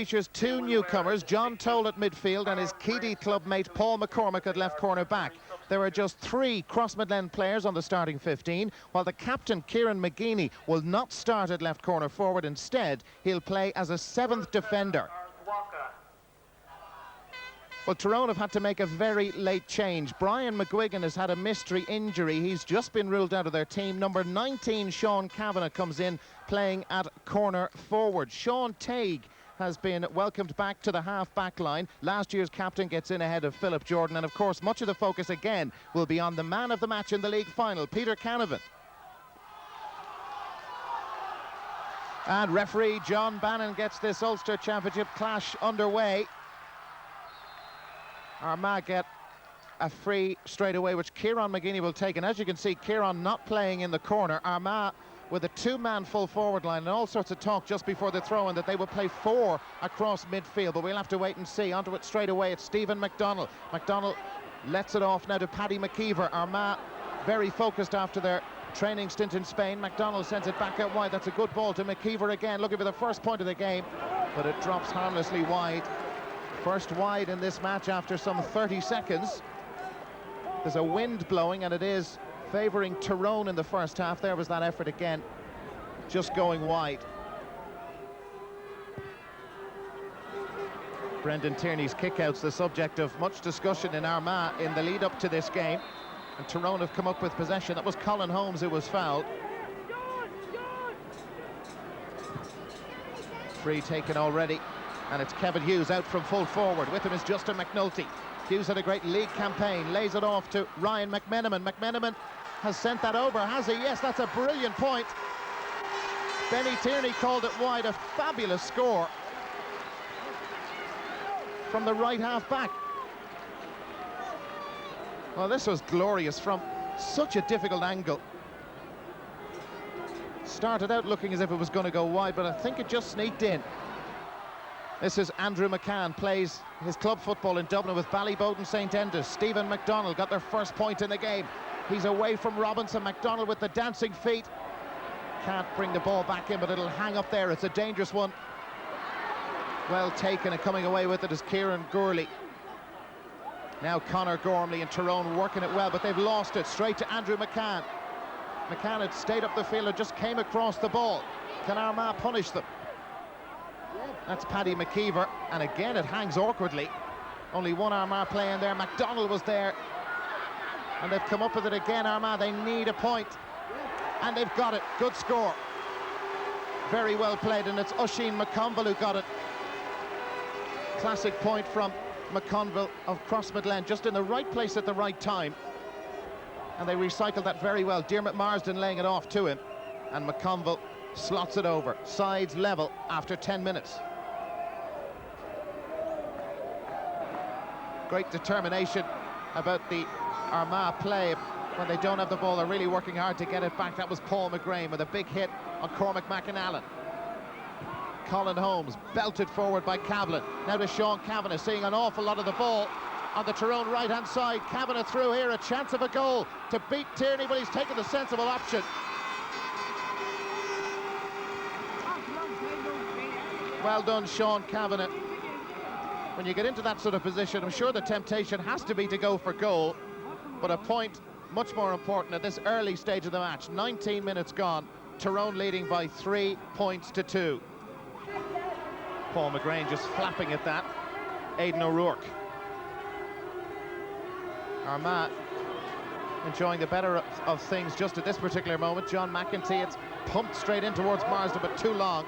Features two newcomers, John Toll at midfield and his Keady club mate Paul McCormick at left corner back. There are just 3 Cross-Midland players on the starting 15, while the captain Kieran McGeeney will not start at left corner forward. Instead, he'll play as a 7th defender. Well, Tyrone have had to make a very late change. Brian McGuigan has had a mystery injury. He's just been ruled out of their team. Number 19, Sean Kavanagh, comes in playing at corner forward. Sean Tague has been welcomed back to the half-back line. Last year's captain gets in ahead of Philip Jordan, and of course much of the focus again will be on the man of the match in the league final, Peter Canavan. And referee John Bannon gets this Ulster Championship clash underway. Armagh get a free straight away, which Kieran McGeeney will take, and as you can see, Kieran not playing in the corner. Armagh with a 2-man full forward line, and all sorts of talk just before the throw-in that they will play 4 across midfield, but we'll have to wait and see. Onto it straight away, it's Stephen McDonnell. McDonnell lets it off now to Paddy McKeever. Armagh very focused after their training stint in Spain. McDonnell sends it back out wide. That's a good ball to McKeever again, looking for the first point of the game, but it drops harmlessly wide. First wide in this match after some 30 seconds. There's a wind blowing, and it is favouring Tyrone in the first half. There was that effort again, just going wide. Brendan Tierney's kickouts the subject of much discussion in Armagh in the lead up to this game, and Tyrone have come up with possession. That was Colin Holmes who was fouled. Free taken already, and it's Kevin Hughes out from full forward. With him is Justin McNulty. Hughes had a great league campaign, lays it off to Ryan McMenamin. McMenamin has sent that over, has he? Yes, that's a brilliant point. Benny Tierney called it wide. A fabulous score from the right half back. Well, this was glorious from such a difficult angle. Started out looking as if it was going to go wide, but I think it just sneaked in. This is Andrew McCann, plays his club football in Dublin with Ballybowden St Enda's. Stephen McDonnell got their first point in the game. He's away from Robinson. McDonnell with the dancing feet. Can't bring the ball back in, but it'll hang up there. It's a dangerous one. Well taken, and coming away with it is Kieran Gourley. Now Conor Gormley and Tyrone working it well, but they've lost it. Straight to Andrew McCann. McCann had stayed up the field and just came across the ball. Can Armagh punish them? That's Paddy McKeever, and again it hangs awkwardly. Only one Armagh playing there. McDonnell was there, and they've come up with it again. Armagh, they need a point, and they've got it. Good score. Very well played, and it's Oisin McConville who got it. Classic point from McConville of Cross-Midland, just in the right place at the right time, and they recycled that very well. Diarmuid Marsden laying it off to him, and McConville slots it over. Sides level after 10 minutes. Great determination about the Armagh play. When they don't have the ball, they're really working hard to get it back. That was Paul McGrain with a big hit on Cormac McAnallen. Colin Holmes belted forward by Cavlin. Now to Sean Kavanagh, seeing an awful lot of the ball on the Tyrone right-hand side. Kavanagh through here, a chance of a goal to beat Tierney, but he's taken the sensible option. Well done, Sean Kavanagh. When you get into that sort of position, I'm sure the temptation has to be to go for goal, but a point much more important at this early stage of the match. 19 minutes gone, Tyrone leading by 3 points to 2. Paul McGrain just flapping at that. Aidan O'Rourke. Armagh enjoying the better of things just at this particular moment. John McEntee, it's pumped straight in towards Marsden, but too long.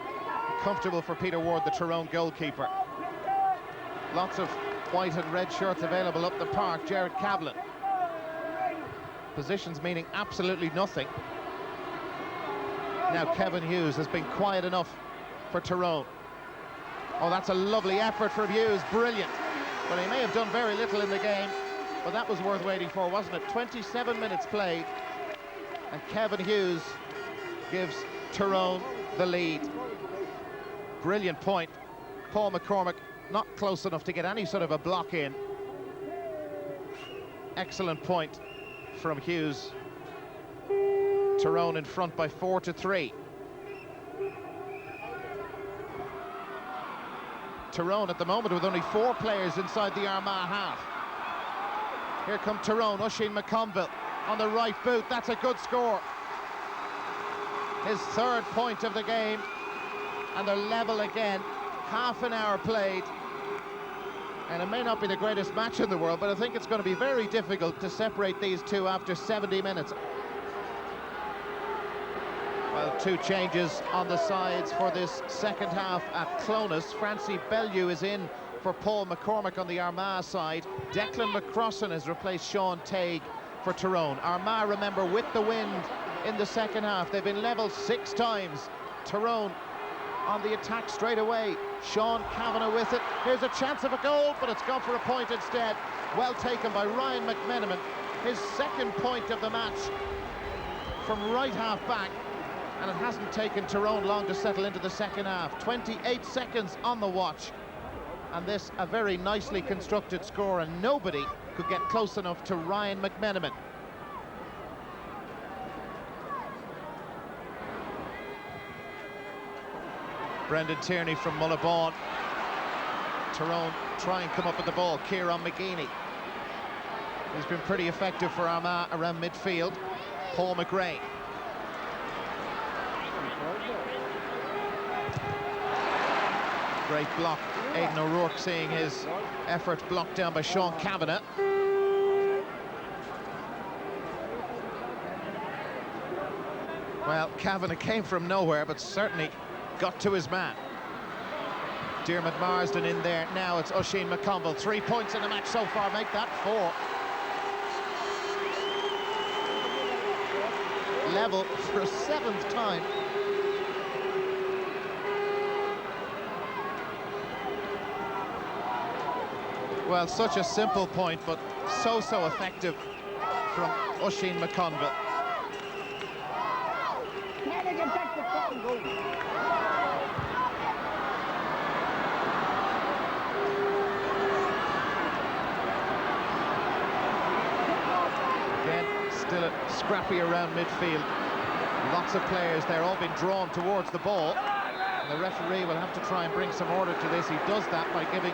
Comfortable for Peter Ward, the Tyrone goalkeeper. Lots of white and red shirts available up the park. Jared Cavlin. Positions meaning absolutely nothing. Now Kevin Hughes has been quiet enough for Tyrone. Oh, that's a lovely effort from Hughes, brilliant. Well, he may have done very little in the game, but that was worth waiting for, wasn't it? 27 minutes played, and Kevin Hughes gives Tyrone the lead. Brilliant point. Paul McCormick not close enough to get any sort of a block in. Excellent point from Hughes. Tyrone in front by 4-3. Tyrone at the moment with only 4 players inside the Armagh half. Here come Tyrone, Oisin McConville on the right boot. That's a good score. His 3rd point of the game, and they're level again. Half an hour played, and it may not be the greatest match in the world, but I think it's going to be very difficult to separate these two after 70 minutes. Well, 2 changes on the sides for this second half at Clonus. Francie Bellew is in for Paul McCormick on the Armagh side. Declan McCrossan has replaced Sean Tague for Tyrone. Armagh, remember, with the wind in the second half. They've been level 6 times. Tyrone on the attack straight away. Sean Kavanagh with it. Here's a chance of a goal, but it's gone for a point instead. Well taken by Ryan McMenamin. His 2nd point of the match from right half back. And it hasn't taken Tyrone long to settle into the second half. 28 seconds on the watch. And this a very nicely constructed score, and nobody could get close enough to Ryan McMenamin. Brendan Tierney from Mullaghbawn. Tyrone try and come up with the ball. Kieran McGeaney. He's been pretty effective for Armagh around midfield. Paul McGrain. Great block. Aidan O'Rourke seeing his effort blocked down by Sean Kavanagh. Well, Kavanagh came from nowhere, but certainly got to his man. Diarmuid Marsden in there. Now it's Oisin McConville. 3 points in the match so far, make that 4. Level for a 7th time. Well, such a simple point, but so effective from Oisin McConville. Again, still scrappy around midfield. Lots of players there, all being drawn towards the ball. And the referee will have to try and bring some order to this. He does that by giving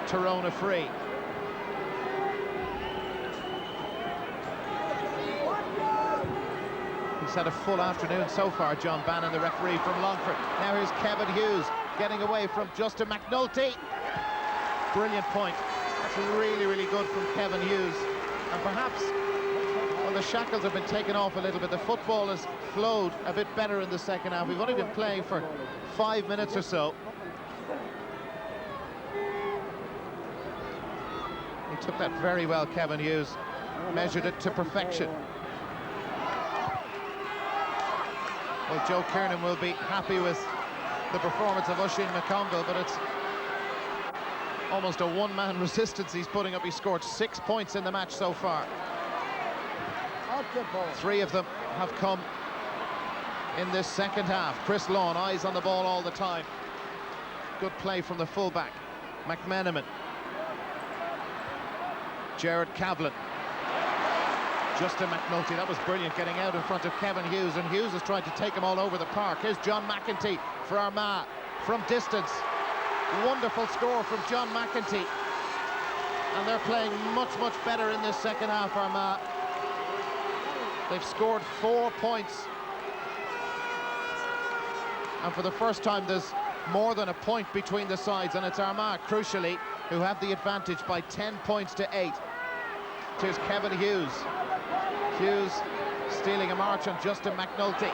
Tyrone a free. He's had a full afternoon so far, John Bannon, the referee from Longford. Now here's Kevin Hughes getting away from Justin McNulty. Brilliant point. That's really good from Kevin Hughes. And perhaps, well, the shackles have been taken off a little bit. The football has flowed a bit better in the second half. We've only been playing for 5 minutes or so. He took that very well, Kevin Hughes. Measured it to perfection. Well, Joe Kiernan will be happy with the performance of Oisin McConville, but it's almost a one-man resistance he's putting up. He scored 6 points in the match so far. 3 of them have come in this second half. Chris Lawn, eyes on the ball all the time. Good play from the fullback, McMenamin. Jared Cavlin. Justin McNulty, that was brilliant, getting out in front of Kevin Hughes, and Hughes has tried to take him all over the park. Here's John McEntee for Armagh from distance. Wonderful score from John McEntee. And they're playing much better in this second half, Armagh. They've scored 4 points. And for the first time, there's more than a point between the sides, and it's Armagh, crucially, who have the advantage by 10 points to 8. Here's Kevin Hughes. Hughes stealing a march on Justin McNulty,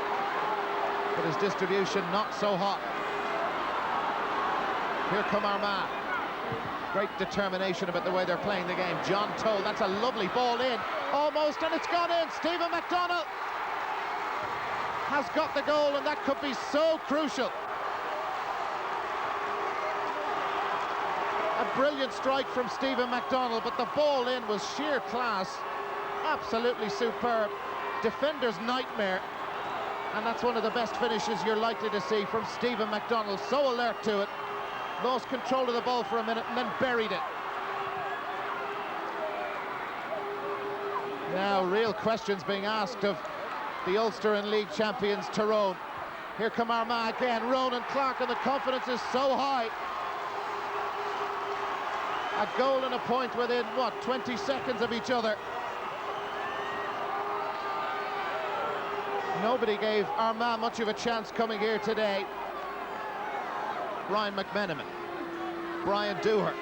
but his distribution not so hot. Here come Armagh. Great determination about the way they're playing the game. John Toll, that's a lovely ball in, almost, and it's gone in. Stephen McDonald has got the goal, and that could be so crucial. A brilliant strike from Stephen McDonald, but the ball in was sheer class. Absolutely superb. Defender's nightmare. And that's one of the best finishes you're likely to see from Stephen McDonald. So alert to it. Lost control of the ball for a minute and then buried it. Now real questions being asked of the Ulster and League champions Tyrone. Here come Armagh again. Ronan Clark, and the confidence is so high. A goal and a point within, what, 20 seconds of each other. Nobody gave Armagh much of a chance coming here today. Ryan McMenamin, Brian Dooher.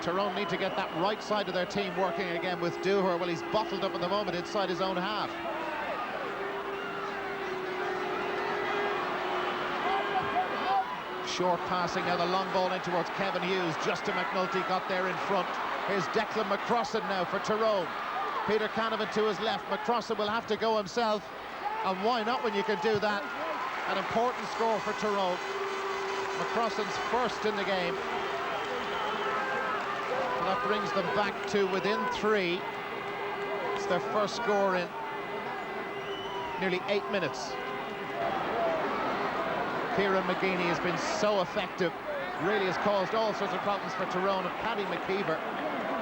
Tyrone need to get that right side of their team working again with Dooher. Well, he's bottled up at the moment inside his own half. Short passing, now the long ball in towards Kevin Hughes. Justin McNulty got there in front. Here's Declan McCrossan now for Tyrone. Peter Canavan to his left. McCrossan will have to go himself. And why not when you can do that? An important score for Tyrone. McCrossan's first in the game. And that brings them back to within 3. It's their first score in nearly 8 minutes. Kieran McGeeney has been so effective, really has caused all sorts of problems for Tyrone. And Paddy McKeever,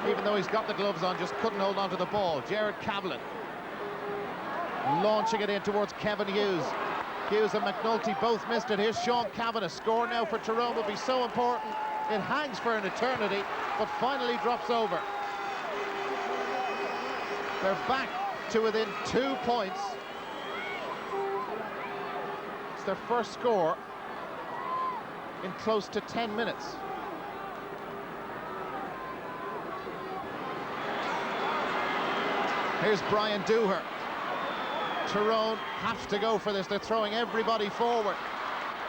even though he's got the gloves on, just couldn't hold on to the ball. Jared Cavlin launching it in towards Kevin Hughes. Hughes and McNulty both missed it. Here's Sean Cavan. A score now for Tyrone will be so important. It hangs for an eternity, but finally drops over. They're back to within 2 points. It's their first score in close to 10 minutes. Here's Brian Dooher. Tyrone have to go for this. They're throwing everybody forward.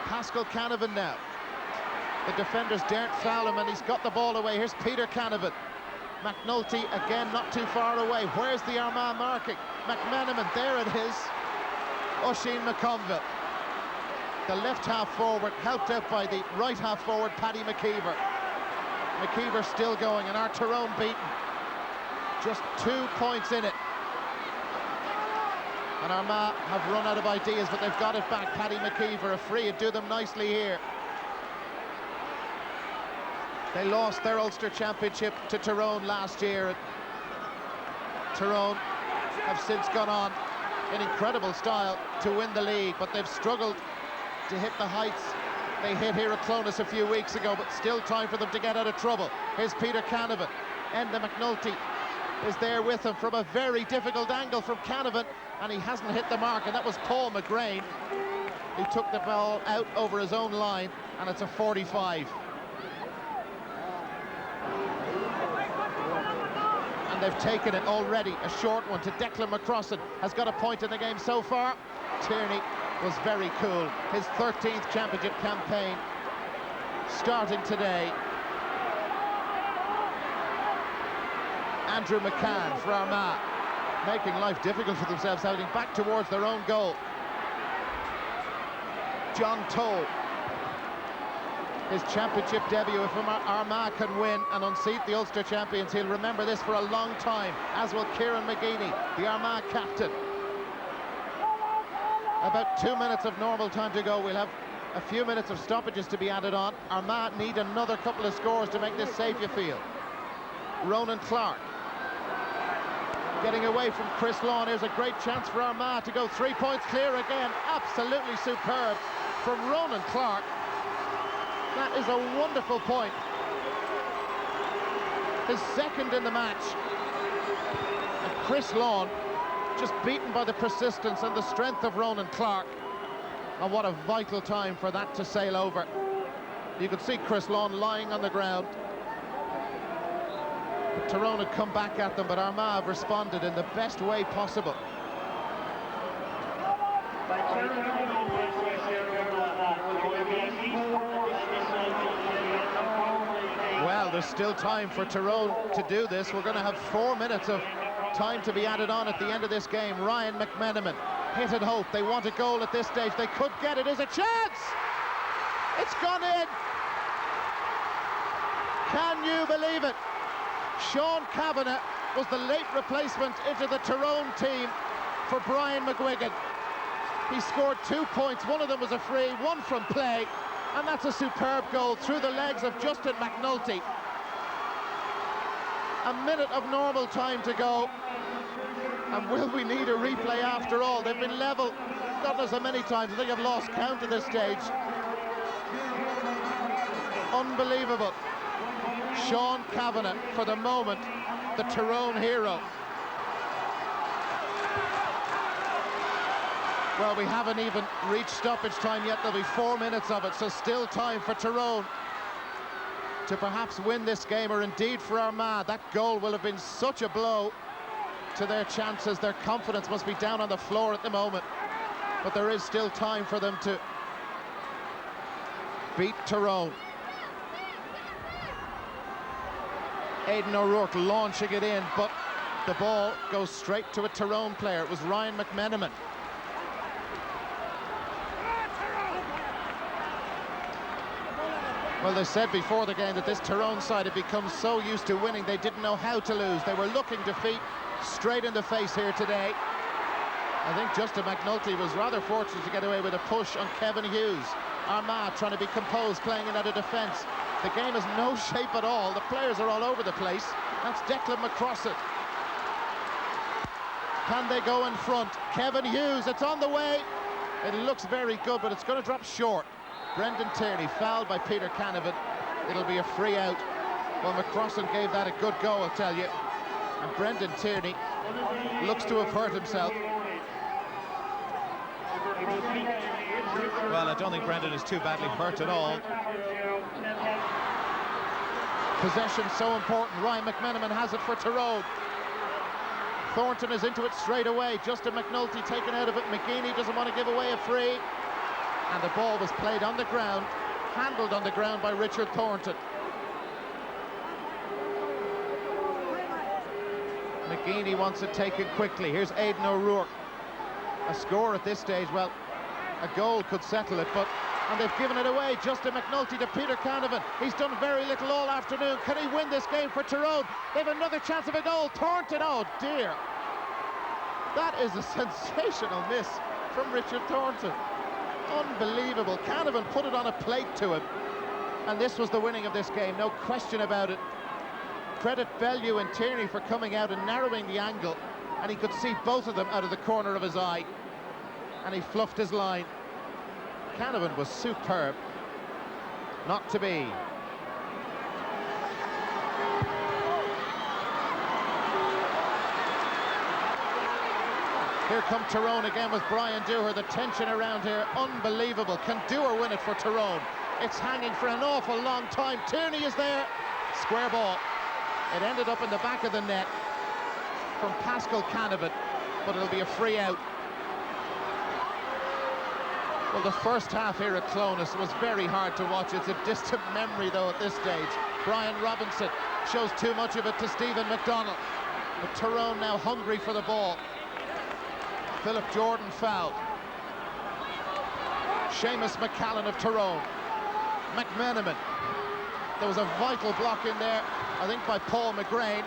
Pascal Canavan now. The defenders daren't foul him, and he's got the ball away. Here's Peter Canavan. McNulty again not too far away. Where's the Armagh marking? McMenamin, there it is. Oisin McConville. The left half forward, helped out by the right half forward, Paddy McKeever. McKeever still going, and our Tyrone beaten. Just 2 points in it. And Armagh have run out of ideas, but they've got it back. Paddy McKeever, a free, it'd do them nicely here. They lost their Ulster Championship to Tyrone last year. Tyrone have since gone on in incredible style to win the league, but they've struggled to hit the heights they hit here at Clones a few weeks ago, but still time for them to get out of trouble. Here's Peter Canavan. Enda McNulty is there with him from a very difficult angle from Canavan, and he hasn't hit the mark, and that was Paul McGrain. He took the ball out over his own line, and it's a 45. And they've taken it already, a short one to Declan McCrossan. Has got a point in the game so far. Tierney was very cool. His 13th championship campaign starting today. Andrew McCann for Armagh, making life difficult for themselves, heading back towards their own goal. John Toll, his championship debut. If Armagh can win and unseat the Ulster champions, he'll remember this for a long time, as will Kieran McGeeney, the Armagh captain. About 2 minutes of normal time to go. We'll have a few minutes of stoppages to be added on. Armagh need another couple of scores to make this safe, you feel. Ronan Clark getting away from Chris Lawn. Here's a great chance for Armagh to go 3 points clear again. Absolutely superb from Ronan Clark. That is a wonderful point. His second in the match. And Chris Lawn just beaten by the persistence and the strength of Ronan Clark. And what a vital time for that to sail over. You could see Chris Lawn lying on the ground. Tyrone had come back at them, but Armagh have responded in the best way possible. Well, there's still time for Tyrone to do this. We're going to have 4 minutes of time to be added on at the end of this game. Ryan McMenamin, hit and hope. They want a goal at this stage. They could get it. There's a chance! It's gone in! Can you believe it? Sean Kavanagh was the late replacement into the Tyrone team for Brian McGuigan. He scored 2 points. One of them was a free, one from play, and that's a superb goal through the legs of Justin McNulty. A minute of normal time to go, and will we need a replay after all? They've been level God knows how many times. I think I've lost count at this stage. Unbelievable. Sean Kavanagh, for the moment, the Tyrone hero. Well, we haven't even reached stoppage time yet. There'll be 4 minutes of it, so still time for Tyrone to perhaps win this game, or indeed for Armagh. That goal will have been such a blow to their chances. Their confidence must be down on the floor at the moment, but there is still time for them to beat Tyrone. Aidan O'Rourke launching it in, but the ball goes straight to a Tyrone player. It was Ryan McMenamin. Well, they said before the game that this Tyrone side had become so used to winning they didn't know how to lose. They were looking defeat straight in the face here today. I think Justin McNulty was rather fortunate to get away with a push on Kevin Hughes. Armagh trying to be composed, playing it out of defence. The game has no shape at all. The players are all over the place. That's Declan McCrossan. Can they go in front? Kevin Hughes, it's on the way. It looks very good, but it's going to drop short. Brendan Tierney fouled by Peter Canavan. It'll be a free out. Well, McCrossan gave that a good go, I'll tell you. And Brendan Tierney looks to have hurt himself. Well, I don't think Brendan is too badly hurt at all. Possession so important. Ryan McMenamin has it for Tyrone. Thornton is into it straight away. Justin McNulty taken out of it. McGeaney doesn't want to give away a free. And the ball was played on the ground, handled on the ground by Richard Thornton. McGeaney wants it taken quickly. Here's Aidan O'Rourke. A score at this stage, well, a goal could settle it, and they've given it away. Justin McNulty to Peter Canavan. He's done very little all afternoon. Can he win this game for Tyrone? They've another chance of a goal. Thornton, oh dear. That is a sensational miss from Richard Thornton. Unbelievable. Canavan put it on a plate to him, and this was the winning of this game, no question about it. Credit Bellew and Tierney for coming out and narrowing the angle, and he could see both of them out of the corner of his eye, and he fluffed his line. Canavan was superb. Not to be. Here come Tyrone again with Brian Dooher. The tension around here, unbelievable. Can Dooher win it for Tyrone? It's hanging for an awful long time. Tierney is there. Square ball. It ended up in the back of the net from Pascal Canavan, but it'll be a free out. Well, the first half here at Clones was very hard to watch. It's a distant memory, though, at this stage. Brian Robinson shows too much of it to Stephen McDonnell. But Tyrone now hungry for the ball. Philip Jordan fouled. Seamus McCallan of Tyrone. McMenamin. There was a vital block in there, I think, by Paul McGrain.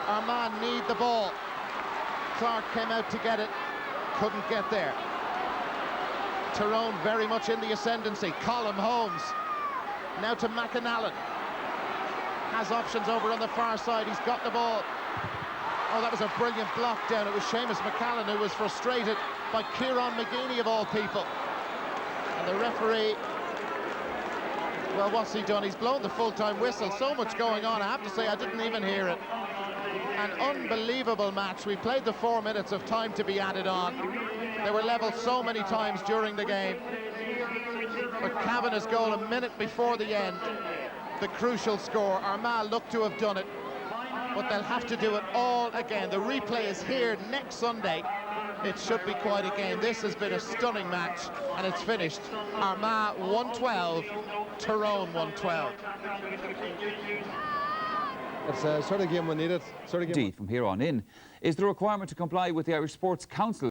Armagh need the ball. Clark came out to get it, couldn't get there. Tyrone very much in the ascendancy. Colm Holmes now to McAnallen. Has options over on the far side. He's got the ball. Oh, that was a brilliant block down. It was Seamus McCallan who was frustrated by Kieran McGeaney of all people. And the referee, well, what's he done? He's blown the full-time whistle. So much going on. I have to say, I didn't even hear it. An unbelievable match. We played the 4 minutes of time to be added on. They were level so many times during the game. But Kavanagh's goal a minute before the end, the crucial score. Armagh looked to have done it, but they'll have to do it all again. The replay is here next Sunday. It should be quite a game. This has been a stunning match, and it's finished. Armagh 112, Tyrone 112. It's a sort of game we needed. Indeed, from here on in, is the requirement to comply with the Irish Sports Council